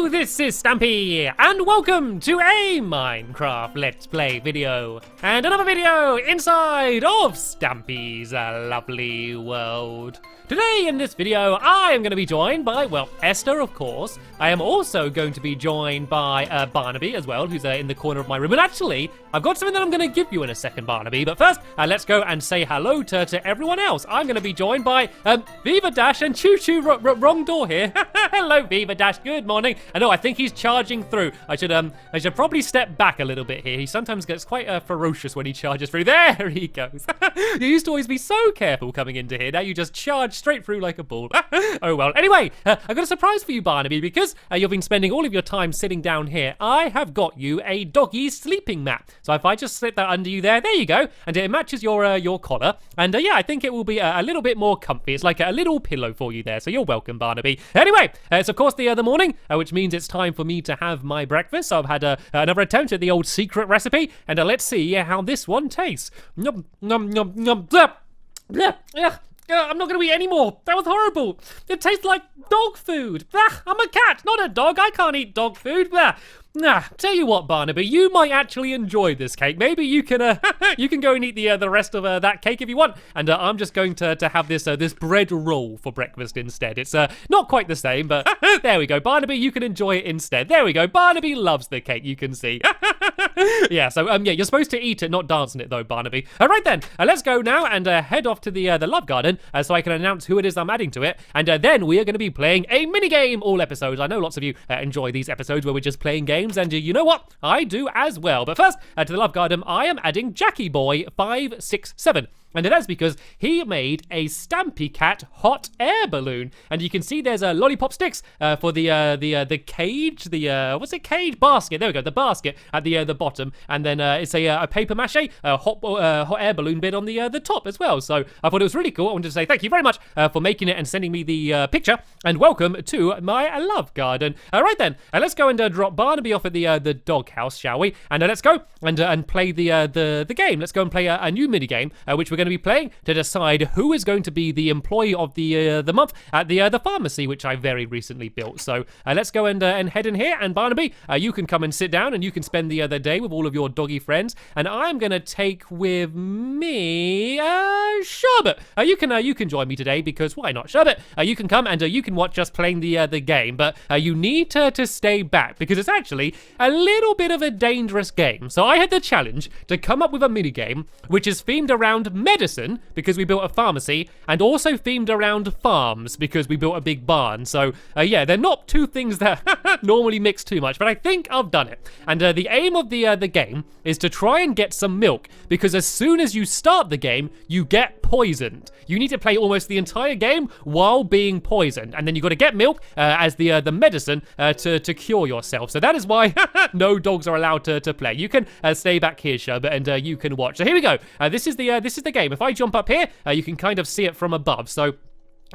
this is Stampy, and welcome to a Minecraft Let's Play video, and another video inside of Stampy's lovely world. Today in this video, I am going to be joined by, well, Esther, of course. I am also going to be joined by Barnaby as well, who's in the corner of my room. And actually, I've got something that I'm going to give you in a second, Barnaby. But first, let's go and say hello to everyone else. I'm going to be joined by Viva Dash and Choo Choo. Wrong door here. Hello, Viva Dash. Good morning. I know, I think he's charging through. I should probably step back a little bit here. He sometimes gets quite ferocious when he charges through. There he goes. You used to always be so careful coming into here. Now you just charge straight through like a ball. Oh well. Anyway, I've got a surprise for you, Barnaby, because you've been spending all of your time sitting down here. I have got you a doggy sleeping mat. So if I just slip that under you there you go, and it matches your collar. And yeah, I think it will be a little bit more comfy. It's like a little pillow for you there. So you're welcome, Barnaby. Anyway, it's of course the morning, which means it's time for me to have my breakfast. So I've had another attempt at the old secret recipe, and let's see how this one tastes. Nom nom nom nom. Blah, blah, blah. I'm not going to eat any more. That was horrible. It tastes like dog food. I'm a cat, not a dog. I can't eat dog food. Tell you what, Barnaby, you might actually enjoy this cake. Maybe you can you can go and eat the rest of that cake if you want. And I'm just going to have this this bread roll for breakfast instead. It's not quite the same, but there we go. Barnaby, you can enjoy it instead. There we go. Barnaby loves the cake, you can see. Yeah, so yeah, you're supposed to eat it, not dance on it though, Barnaby. All right then, let's go now and head off to the love garden so I can announce who it is I'm adding to it. And then we are going to be playing a mini game all episodes. I know lots of you enjoy these episodes where we're just playing games, and you know what? I do as well. But first, to the love garden, I am adding Jackie Boy 567. And that's because he made a Stampy Cat hot air balloon, and you can see there's lollipop sticks for the cage, what's it, cage basket? There we go, the basket at the bottom, and then it's a paper mache hot air balloon bit on the top as well. So I thought it was really cool. I wanted to say thank you very much for making it and sending me the picture, and welcome to my love garden. All right then, let's go and drop Barnaby off at the doghouse, shall we? And let's go and play the game. Let's go and play a new mini game, which we're going to be playing to decide who is going to be the employee of the month at the pharmacy, which I very recently built. So let's go and head in here. And Barnaby, you can come and sit down, and you can spend the day with all of your doggy friends. And I'm going to take with me Sherbet. You can join me today, because why not? Sherbet, you can come and you can watch us playing the game, but you need to stay back, because it's actually a little bit of a dangerous game. So I had the challenge to come up with a mini game which is themed around medicine, because we built a pharmacy, and also themed around farms, because we built a big barn. So yeah, they're not two things that normally mix too much, but I think I've done it. And the aim of the game is to try and get some milk, because as soon as you start the game, you get poisoned. You need to play almost the entire game while being poisoned, and then you got to get milk as the medicine to cure yourself. So that is why no dogs are allowed to play. You can stay back here, Sherbet, and you can watch. So here we go. This is the game. If I jump up here, you can kind of see it from above. So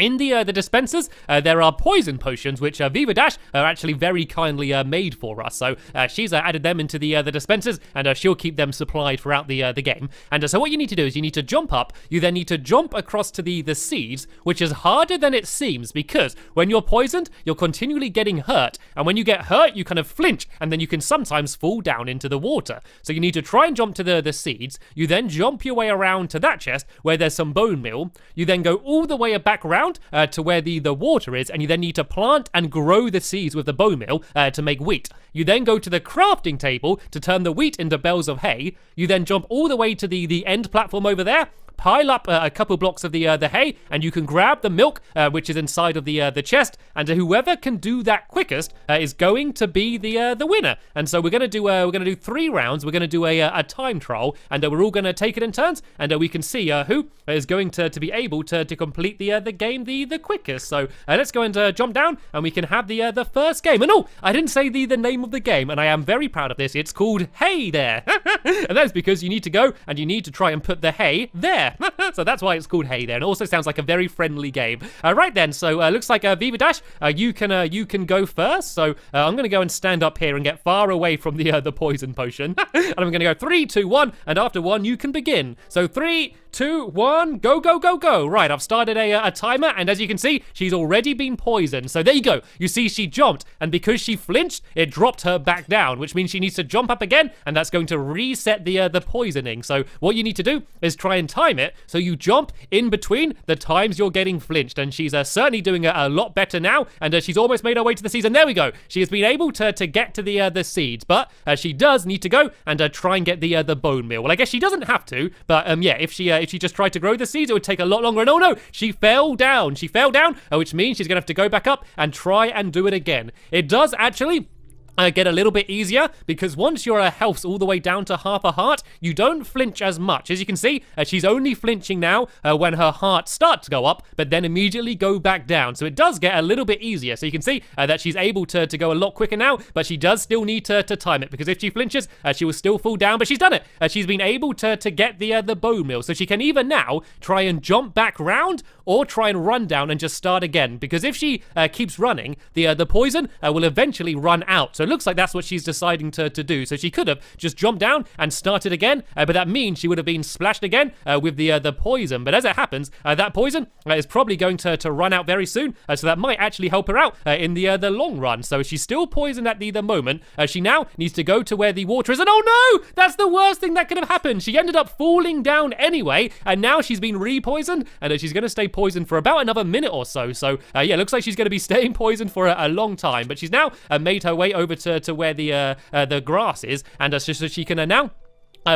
in the dispensers, there are poison potions, which Viva Dash are actually very kindly made for us. So she's added them into the dispensers, and she'll keep them supplied throughout the game. And so what you need to do is you need to jump up. You then need to jump across to the seeds, which is harder than it seems, because when you're poisoned, you're continually getting hurt. And when you get hurt, you kind of flinch, and then you can sometimes fall down into the water. So you need to try and jump to the seeds. You then jump your way around to that chest where there's some bone meal. You then go all the way back around to where the water is, and you then need to plant and grow the seeds with the bone meal to make wheat. You then go to the crafting table to turn the wheat into bales of hay. You then jump all the way to the end platform over there, pile up a couple blocks of the hay, and you can grab the milk, which is inside of the chest. And whoever can do that quickest is going to be the winner. And so we're gonna do 3 rounds. We're gonna do a time trial, and we're all gonna take it in turns, and we can see who is going to be able to complete the game the quickest. So let's go and jump down, and we can have the first game. And oh, I didn't say the name of the game, and I am very proud of this. It's called Hey There, and that's because you need to go and you need to try and put the hay there. So that's why it's called Hey There, and it also sounds like a very friendly game. Right then, so looks like Viva Dash, you can go first. So I'm going to go and stand up here and get far away from the poison potion, and I'm going to go 3, 2, 1, and after 1 you can begin. So 3, 2, 1, go, go, go, go. Right, I've started a timer, and as you can see, she's already been poisoned. So there you go. You see, she jumped, and because she flinched, it dropped her back down, which means she needs to jump up again, and that's going to reset the poisoning. So what you need to do is try and time it so you jump in between the times you're getting flinched, and she's certainly doing a lot better now, and she's almost made her way to the seeds, and there we go. She has been able to get to the seeds, but she does need to go and try and get the bone meal. Well, I guess she doesn't have to, but yeah, if she just tried to grow the seeds, it would take a lot longer. And oh no, she fell down. She fell down, which means she's gonna have to go back up and try and do it again. It does actually get a little bit easier, because once your health's all the way down to half a heart, you don't flinch as much. As you can see, she's only flinching now when her heart starts to go up, but then immediately go back down. So it does get a little bit easier. So you can see that she's able to go a lot quicker now, but she does still need to time it, because if she flinches, she will still fall down, but she's done it. She's been able to get the bone meal. So she can either now try and jump back round, or try and run down and just start again, because if she keeps running, the poison will eventually run out. So it looks like that's what she's deciding to do. So she could have just jumped down and started again, but that means she would have been splashed again with the poison. But as it happens, that poison is probably going to run out very soon, so that might actually help her out in the long run. So she's still poisoned at the moment. She now needs to go to where the water is, and oh no, that's the worst thing that could have happened. She ended up falling down anyway, and now she's been re-poisoned, and she's going to stay poisoned for about another minute or so. So yeah, looks like she's going to be staying poisoned for a long time, but she's now made her way over to where the grass is, and so she can now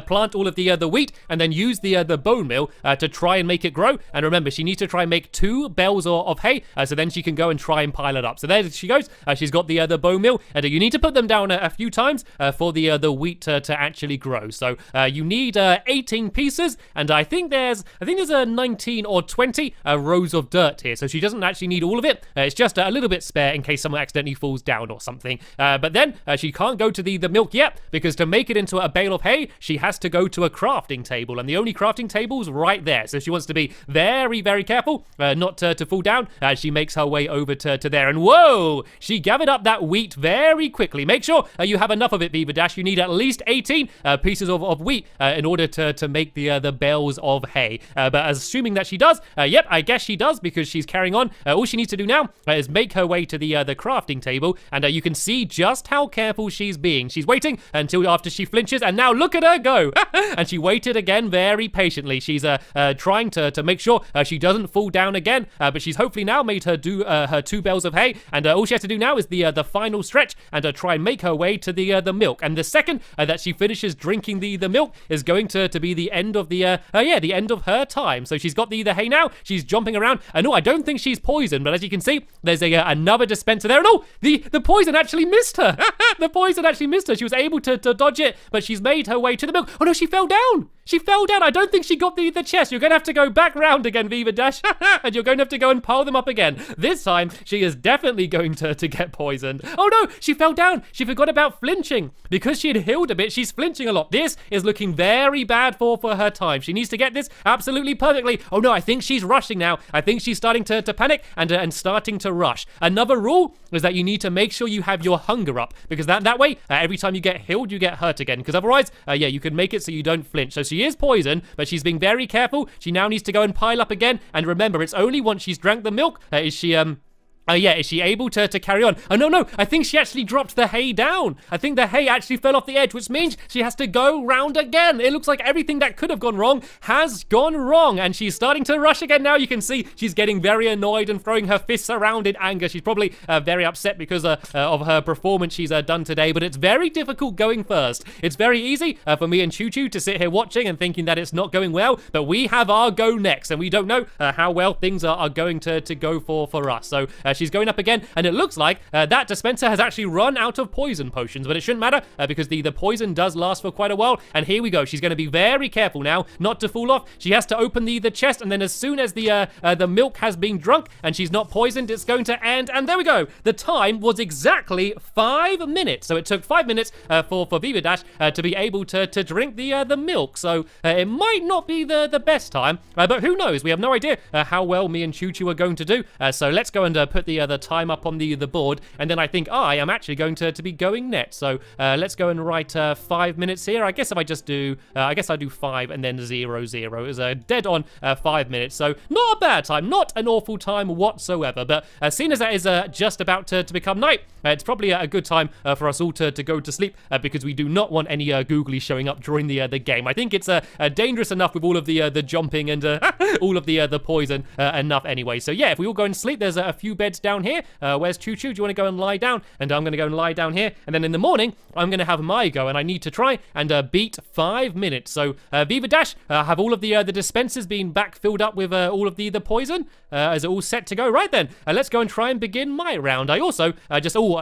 plant all of the wheat, and then use the bone meal to try and make it grow. And remember, she needs to try and make 2 bales of hay, so then she can go and try and pile it up. So there she goes. She's got the bone meal, and you need to put them down a few times for the wheat to actually grow. So you need 18 pieces, and I think there's a 19 or 20 rows of dirt here. So she doesn't actually need all of it. It's just a little bit spare in case someone accidentally falls down or something. But then she can't go to the milk yet, because to make it into a bale of hay, she has to go to a crafting table, and the only crafting table's right there. So she wants to be very, very careful not to fall down as she makes her way over to there. And whoa, she gathered up that wheat very quickly. Make sure you have enough of it, Beaver Dash. You need at least 18 pieces of wheat in order to make the bales of hay. But assuming that she does, yep, I guess she does, because she's carrying on. All she needs to do now is make her way to the crafting table, and you can see just how careful she's being. She's waiting until after she flinches, and now look at her go. And she waited again very patiently. She's trying to make sure she doesn't fall down again, but she's hopefully now made her do her 2 bales of hay, and all she has to do now is the final stretch, and try and make her way to the milk. And the second that she finishes drinking the milk is going to be the end of the end of her time. So she's got the hay now. She's jumping around, and no, I don't think she's poisoned, but as you can see, there's another dispenser there, and oh, the poison actually missed her. The poison actually missed her. She was able to dodge it, but she's made her way to the milk. Oh no, she fell down. She fell down. I don't think she got the chest. You're going to have to go back round again, Beaver Dash. And you're going to have to go and pile them up again. This time, she is definitely going to get poisoned. Oh no, she fell down. She forgot about flinching. Because she had healed a bit, she's flinching a lot. This is looking very bad for her time. She needs to get this absolutely perfectly. Oh no, I think she's rushing now. I think she's starting to panic and starting to rush. Another rule is that you need to make sure you have your hunger up, because that way, every time you get healed, you get hurt again. Because otherwise, yeah, you can make it so you don't flinch. So she is poisoned, but she's being very careful. She now needs to go and pile up again. And remember, it's only once she's drank the milk is she is she able to carry on? Oh, no, I think she actually dropped the hay down. I think the hay actually fell off the edge, which means she has to go round again. It looks like everything that could have gone wrong has gone wrong, and she's starting to rush again now. You can see she's getting very annoyed and throwing her fists around in anger. She's probably very upset because of her performance she's done today, but it's very difficult going first. It's very easy for me and Choo Choo to sit here watching and thinking that it's not going well, but we have our go next, and we don't know how well things are going to go for us. So she's going up again, and it looks like that dispenser has actually run out of poison potions, but it shouldn't matter because the poison does last for quite a while. And here we go. She's going to be very careful now not to fall off. She has to open the chest, and then as soon as the milk has been drunk and she's not poisoned, it's going to end. And there we go. The time was exactly 5 minutes. So it took 5 minutes for Beaver Dash to be able to drink the milk. So it might not be the best time, but who knows? We have no idea how well me and Choo Choo are going to do. So let's go and put the time up on the board, and then I think I am actually going to be going next. So let's go and write 5 minutes here. I guess if I just do, I guess I do 5 and then 0, 0. It was dead on 5 minutes. So not a bad time, not an awful time whatsoever. But seeing as that is just about to become night, it's probably a good time for us all to go to sleep because we do not want any googly showing up during the game. I think it's dangerous enough with all of the jumping and all of the poison enough anyway. So yeah, if we all go and sleep, there's a few beds down here. Where's Choo Choo? Do you want to go and lie down? And I'm going to go and lie down here. And then in the morning, I'm going to have my go, and I need to try and beat 5 minutes. So Viva Dash, have all of the dispensers been back filled up with all of the poison? Is it all set to go? Right then, let's go and try and begin my round. I also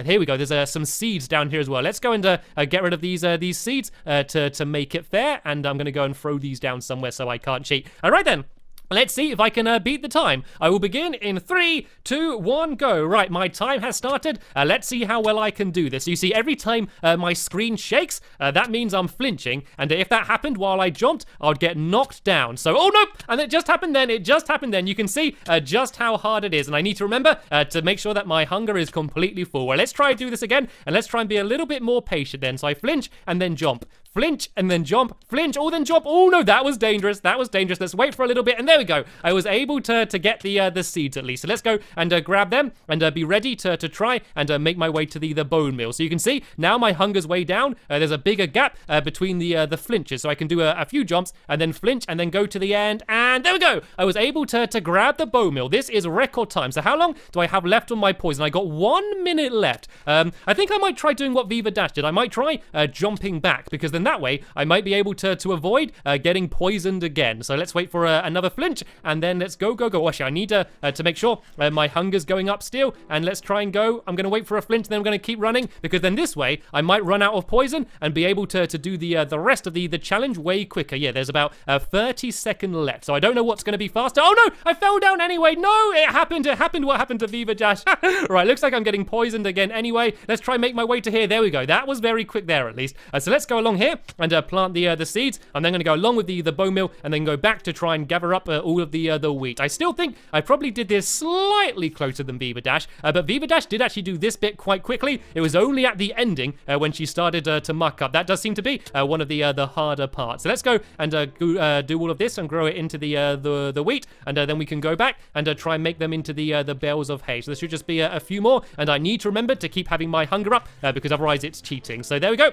here we go. There's some seeds down here as well. Let's go and get rid of these seeds to make it fair. And I'm going to go and throw these down somewhere so I can't cheat. All right then. Let's see if I can beat the time. I will begin in 3, 2, 1, go. Right, my time has started. Let's see how well I can do this. You see, every time my screen shakes, that means I'm flinching. And if that happened while I jumped, I would get knocked down. So, oh no! And it just happened then. It just happened then. You can see just how hard it is. And I need to remember to make sure that my hunger is completely full. Well, let's try and do this again. And let's try and be a little bit more patient then. So I flinch and then jump. Flinch and then jump. Flinch, oh, then jump. Oh no, that was dangerous. That was dangerous. Let's wait for a little bit. And there we go. I was able to get the seeds at least. So let's go and grab them and be ready to try and make my way to the bone meal. So you can see now my hunger's way down. There's a bigger gap between the flinches. So I can do a few jumps and then flinch and then go to the end. And there we go. I was able to grab the bone meal. This is record time. So how long do I have left on my poison? I got 1 minute left. I think I might try doing what Viva Dash did. I might try jumping back because then that way I might be able to avoid getting poisoned again. So let's wait for another flinch and then let's go. Actually, I need to make sure my hunger's going up still, and let's try and go. I'm going to wait for a flinch and then I'm going to keep running because then this way I might run out of poison and be able to do the rest of the challenge way quicker. Yeah, there's about 30 seconds left, so I don't know what's going to be faster. Oh no, I fell down anyway. No, it happened what happened to Viva Dash. Right, looks like I'm getting poisoned again anyway. Let's try and make my way to here. There we go. That was very quick there at least. So let's go along here and plant the seeds. I'm then going to go along with the bone meal and then go back to try and gather up all of the wheat. I still think I probably did this slightly closer than Viva Dash, but Viva Dash did actually do this bit quite quickly. It was only at the ending when she started to muck up. That does seem to be one of the harder parts. So let's go and do all of this and grow it into the wheat, and then we can go back and try and make them into the bales of hay. So there should just be a few more, and I need to remember to keep having my hunger up because otherwise it's cheating. So there we go.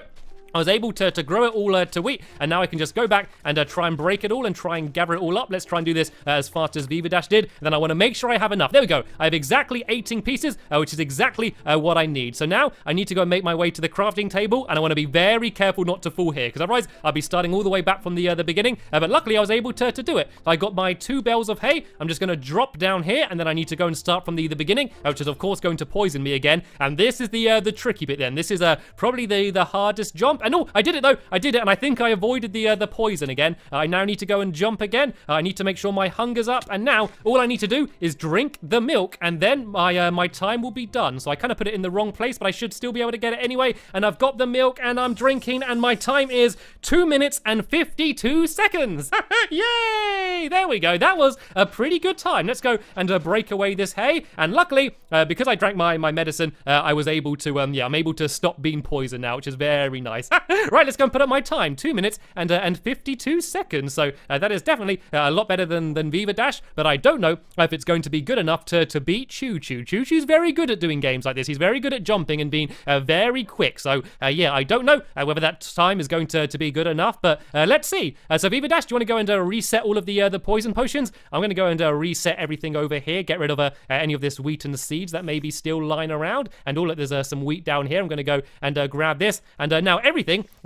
I was able to grow it all to wheat, and now I can just go back and try and break it all and try and gather it all up. Let's try and do this as fast as Viva Dash did. And then I want to make sure I have enough. There we go. I have exactly 18 pieces, which is exactly what I need. So now I need to go and make my way to the crafting table, and I want to be very careful not to fall here, because otherwise I'll be starting all the way back from the beginning. But luckily I was able to do it. I got my 2 bales of hay. I'm just going to drop down here, and then I need to go and start from the beginning, which is of course going to poison me again. And this is the tricky bit then. This is probably the hardest jump. And oh, I did it though. I did it, and I think I avoided the poison again. I now need to go and jump again. I need to make sure my hunger's up, and now all I need to do is drink the milk, and then my time will be done. So I kind of put it in the wrong place, but I should still be able to get it anyway. And I've got the milk, and I'm drinking, and my time is 2 minutes and 52 seconds. Yay! There we go. That was a pretty good time. Let's go and break away this hay. And luckily, because I drank my medicine, I was able to, I'm able to stop being poisoned now, which is very nice. Right, let's go and put up my time. 2 minutes and 52 seconds. So that is definitely a lot better than Viva Dash, but I don't know if it's going to be good enough to beat Choo Choo. Choo Choo's very good at doing games like this. He's very good at jumping and being very quick. So yeah, I don't know whether that time is going to be good enough, but let's see. So Viva Dash, do you want to go and reset all of the poison potions? I'm going to go and reset everything over here, get rid of any of this wheat and seeds that may be still lying around, and there's some wheat down here. I'm going to go and grab this, and now everything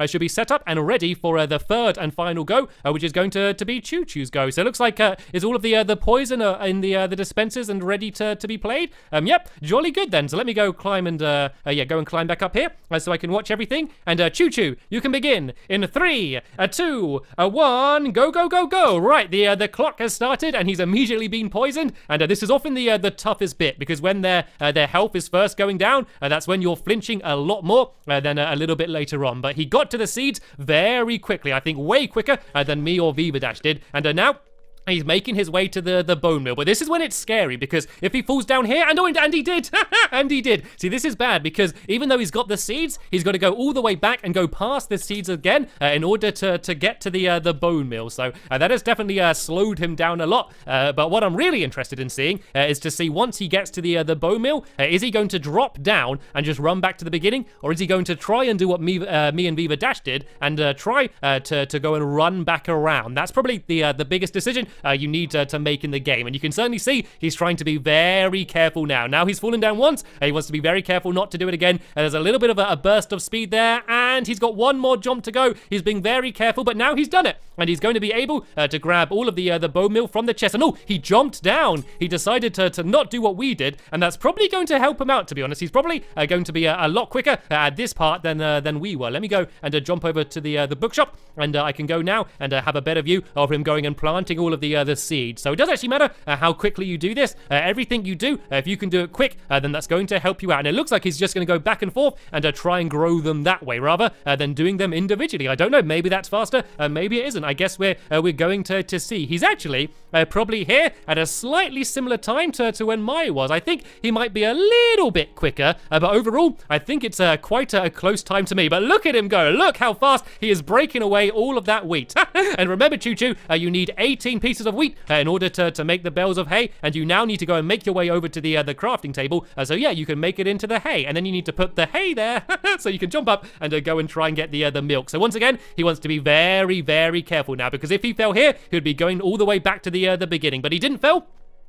should be set up and ready for the third and final go, which is going to be Choo Choo's go. So it looks like is all of the poison in the dispensers and ready to be played? Yep, jolly good then. So let me go climb and go and climb back up here so I can watch everything. And Choo Choo, you can begin in 3, 2, 1, go. Right, the clock has started, and he's immediately been poisoned. And this is often the toughest bit, because when their health is first going down, that's when you're flinching a lot more than a little bit later on. But he got to the seeds very quickly. I think way quicker than me or Viva Dash did. And now He's making his way to the bone mill, but this is when it's scary, because if he falls down here, and he did, and he did. See, this is bad, because even though he's got the seeds, he's got to go all the way back and go past the seeds again in order to get to the bone mill. So that has definitely slowed him down a lot. But what I'm really interested in seeing is to see, once he gets to the bone mill, is he going to drop down and just run back to the beginning, or is he going to try and do what me and Viva Dash did and try to go and run back around? That's probably the biggest decision you need to make in the game. And you can certainly see he's trying to be very careful now. Now he's fallen down once, he wants to be very careful not to do it again. There's a little bit of a burst of speed there, and he's got one more jump to go. He's being very careful, but now he's done it, and he's going to be able to grab all of the bone meal from the chest. And oh, he jumped down. He decided to not do what we did, and that's probably going to help him out, to be honest. He's probably going to be a lot quicker at this part than we were. Let me go and jump over to the bookshop, and I can go now and have a better view of him going and planting all of the seeds. So it does actually matter how quickly you do this. Everything you do, if you can do it quick, then that's going to help you out. And it looks like he's just going to go back and forth and try and grow them that way, rather than doing them individually. I don't know, maybe that's faster, maybe it isn't. I guess we're going to see. He's actually probably here at a slightly similar time to when Mai was. I think he might be a little bit quicker, but overall, I think it's quite a close time to me. But look at him go. Look how fast he is breaking away all of that wheat. And remember, Choo Choo, you need 18 pieces of wheat in order to make the bales of hay, and you now need to go and make your way over to the crafting table. So yeah, you can make it into the hay, and then you need to put the hay there so you can jump up and go and try and get the milk. So once again, he wants to be very, very careful now, because if he fell here, he would be going all the way back to the beginning. But he didn't fail.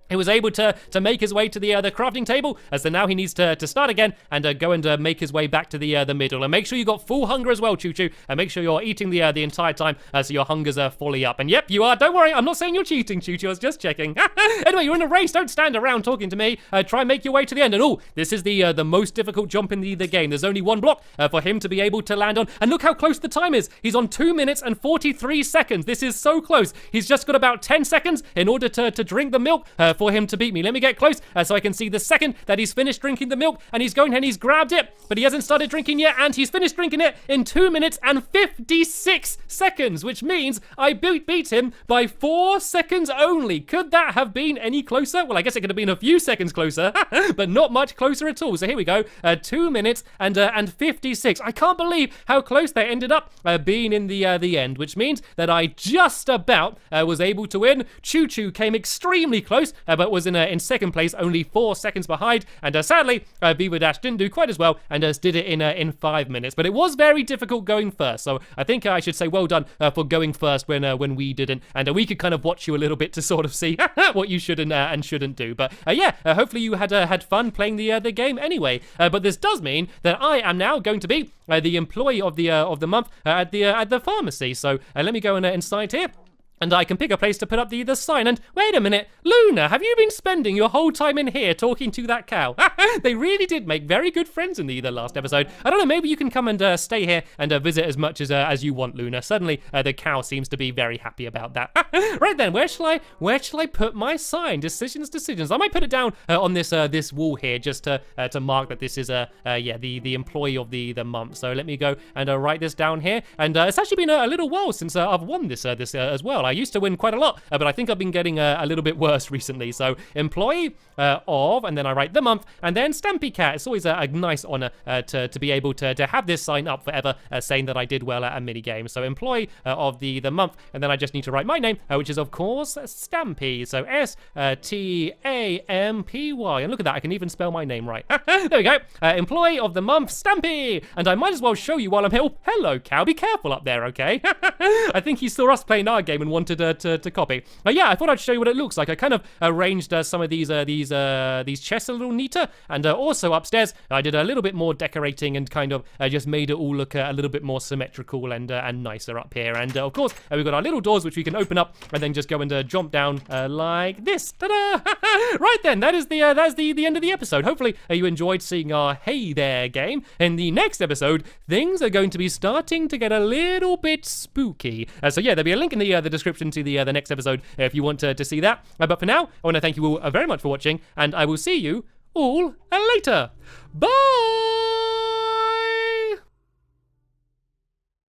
He was able to make his way to the crafting table, so now he needs to start again and go and make his way back to the middle. And make sure you got full hunger as well, Choo Choo, and make sure you're eating the entire time so your hunger's fully up. And yep, you are. Don't worry, I'm not saying you're cheating, Choo Choo. I was just checking. Anyway, you're in a race. Don't stand around talking to me. Try and make your way to the end. And oh, this is the most difficult jump in the game. There's only one block for him to be able to land on. And look how close the time is. He's on 2 minutes and 43 seconds. This is so close. He's just got about 10 seconds in order to drink the milk for him to beat me. Let me get close so I can see the second that he's finished drinking the milk, and he's going and he's grabbed it, but he hasn't started drinking yet, and he's finished drinking it in 2 minutes and 56 seconds, which means I beat him by 4 seconds only. Could that have been any closer? Well, I guess it could have been a few seconds closer, but not much closer at all. So here we go, 2 minutes and 56. I can't believe how close they ended up being in the end, which means that I just about was able to win. Choo Choo came extremely close, but was in second place, only 4 seconds behind. And sadly, Viva Dash didn't do quite as well and did it in 5 minutes. But it was very difficult going first. So I think I should say well done for going first when we didn't. And we could kind of watch you a little bit to sort of see what you should and shouldn't do. But yeah, hopefully you had fun playing the game anyway. But this does mean that I am now going to be the employee of the month at the pharmacy. So let me go inside here. And I can pick a place to put up the sign. And wait a minute, Luna, have you been spending your whole time in here talking to that cow? They really did make very good friends in the last episode. I don't know, maybe you can come and stay here and visit as much as you want, Luna. Suddenly, the cow seems to be very happy about that. Right then, where shall I put my sign? Decisions. I might put it down on this wall here, just to mark that this is the employee of the month. So let me go and write this down here. And it's actually been a little while since I've won this as well. I used to win quite a lot, but I think I've been getting a little bit worse recently. So employee of, and then I write the month, and then Stampy Cat. It's always a nice honor to be able to have this sign up forever, saying that I did well at a mini game. So employee of the month, and then I just need to write my name, which is of course Stampy. So Stampy, and look at that, I can even spell my name right. There we go. Employee of the month, Stampy. And I might as well show you while I'm here. Oh, hello, cow. Be careful up there, okay? I think he saw us playing our game and wanted to copy. Yeah, I thought I'd show you what it looks like. I kind of arranged some of these chests a little neater, and also upstairs I did a little bit more decorating and kind of just made it all look a little bit more symmetrical and nicer up here. And of course we've got our little doors which we can open up and then just go and jump down like this. Ta-da! Right then, that's the end of the episode. Hopefully you enjoyed seeing our Hey There game. In the next episode, things are going to be starting to get a little bit spooky. So yeah, there'll be a link in the description to the next episode if you want to see that. But for now, I want to thank you all very much for watching, and I will see you all later. Bye!